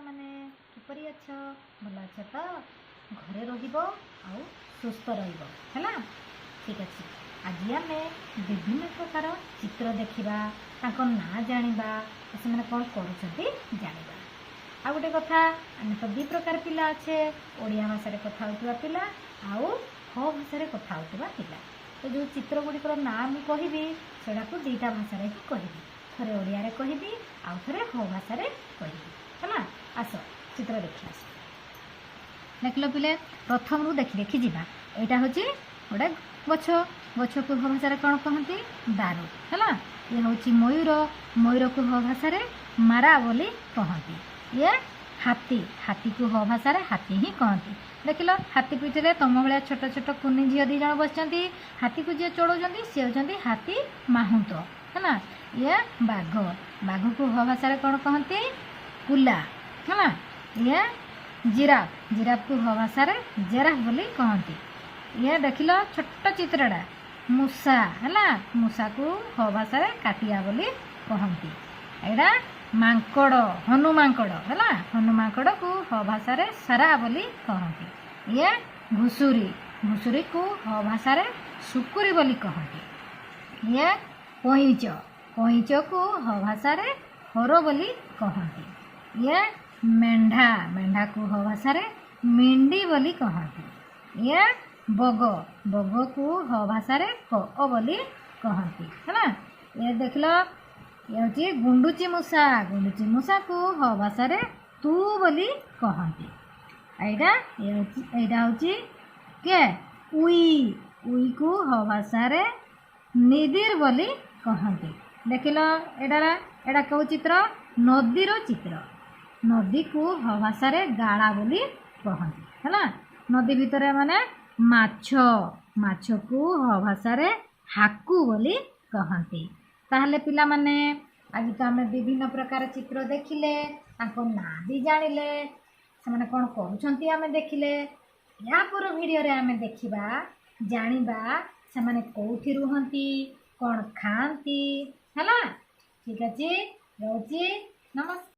ପିଲାମାନେ କିପରି ଅଛ? ଭଲ ଅଛ ତ? ଘରେ ରହିବ ଆଉ ସୁସ୍ଥ ରହିବ ହେଲା। ଠିକ୍ ଅଛି। ଆଜି ଆମେ ବିଭିନ୍ନ ପ୍ରକାର ଚିତ୍ର ଦେଖିବା, ତାଙ୍କ ନାଁ ଜାଣିବା, ସେମାନେ କ'ଣ କରୁଛନ୍ତି ଜାଣିବା। ଆଉ ଗୋଟେ କଥା, ଆମେ ତ ଦୁଇ ପ୍ରକାର ପିଲା ଅଛେ, ଓଡ଼ିଆ ଭାଷାରେ କଥା ହେଉଥିବା ପିଲା ଆଉ ଭାଷାରେ କଥା ହେଉଥିବା ପିଲା। ତ ଯେଉଁ ଚିତ୍ର ଗୁଡ଼ିକର ନାଁ ମୁଁ କହିବି ସେଟାକୁ ଦୁଇଟା ଭାଷାରେ ହିଁ କହିବି, ଥରେ ଓଡ଼ିଆରେ କହିବି ଆଉ ଥରେ ଭାଷାରେ କହିବି ହେଲା। ଆସ ଚିତ୍ର ଦେଖି ଆସ। ଦେଖିଲ ପିଲେ, ପ୍ରଥମରୁ ଦେଖି ଦେଖି ଯିବା। ଏଇଟା ହେଉଛି ଗୋଟେ ଗଛ, ଗଛକୁ ଭାଷାରେ କ'ଣ କହନ୍ତି? ଦାରୁ ହେଲା। ଇଏ ହେଉଛି ମୟୂର, ମୟୂରକୁ ଭାଷାରେ ମାରା ବୋଲି କହନ୍ତି। ଇଏ ହାତୀ, ହାତୀକୁ ଭାଷାରେ ହାତୀ ହିଁ କହନ୍ତି। ଦେଖିଲ, ହାତୀ ପିଠିରେ ତମ ଭଳିଆ ଛୋଟ ଛୋଟ କୁନି ଝିଅ ଦୁଇ ଜଣ ବସିଛନ୍ତି। ହାତୀକୁ ଯିଏ ଚଢ଼ଉଛନ୍ତି ସିଏ ହେଉଛନ୍ତି ହାତୀ ମାହୁନ୍ତ ହେଲା। ଇଏ ବାଘ, ବାଘକୁ ଭାଷାରେ କ'ଣ କହନ୍ତି? କୁଲା ହେଲା। ଇଏ ଜିରାଫ, ଜିରାଫକୁ ଭାଷାରେ ଜେରାଫ ବୋଲି କହନ୍ତି। ଇଏ ଦେଖିଲ ଛୋଟ ଚିତ୍ରଟା ମୂଷା ହେଲା, ମୂଷାକୁ ଭାଷାରେ କାଟିଆ ବୋଲି କହନ୍ତି। ଏଇଟା ମାଙ୍କଡ଼, ହନୁ ମାଙ୍କଡ଼ ହେଲା, ହନୁ ମାଙ୍କଡ଼କୁ ଭାଷାରେ ସାରା ବୋଲି କହନ୍ତି। ଇଏ ଘୁଷୁରୀ, ଘୁଷୁରୀକୁ ଭାଷାରେ ଶୁକୁରୀ ବୋଲି କହନ୍ତି। ଇଏ କଇଁଚ, କଇଁଚକୁ ଭାଷାରେ ହର ବୋଲି କହନ୍ତି। ଇଏ ମେଣ୍ଢା, ମେଣ୍ଢାକୁ ଭାଷାରେ ମେଣ୍ଡି ବୋଲି କହନ୍ତି। ଇଏ ବଗ, ବଗକୁ ଭାଷାରେ କଅ ବୋଲି କହନ୍ତି ହେଲା। ଇଏ ଦେଖିଲ, ଇଏ ହେଉଛି ଗୁଣ୍ଡୁଚି ମୂଷା, ଗୁଣ୍ଡୁଚି ମୂଷାକୁ ଭାଷାରେ ତୁ ବୋଲି କହନ୍ତି। ଏଇଟା ହେଉଛି କିଏ? ଉଇ, ଉଇକୁ ଭାଷାରେ ନିଦିର ବୋଲି କହନ୍ତି। ଦେଖିଲ, ଏଇଟା କେଉଁ ଚିତ୍ର? ନଦୀର ଚିତ୍ର। ନଦୀକୁ ଭାଷାରେ ଗାଳା ବୋଲି କହନ୍ତି ହେଲା। ନଦୀ ଭିତରେ ମାନେ ମାଛ, ମାଛକୁ ଭାଷାରେ ହାକୁ ବୋଲି କହନ୍ତି। ତାହେଲେ ପିଲାମାନେ, ଆଜି ତ ଆମେ ବିଭିନ୍ନ ପ୍ରକାର ଚିତ୍ର ଦେଖିଲେ, ତାଙ୍କ ନାଁ ବି ଜାଣିଲେ, ସେମାନେ କ'ଣ କରୁଛନ୍ତି ଆମେ ଦେଖିଲେ। ୟା ପର ଭିଡ଼ିଓରେ ଆମେ ଦେଖିବା, ଜାଣିବା ସେମାନେ କେଉଁଠି ରୁହନ୍ତି, କ'ଣ ଖାଆନ୍ତି ହେଲା। ଠିକ୍ ଅଛି, ରହୁଛି, ନମସ୍କାର।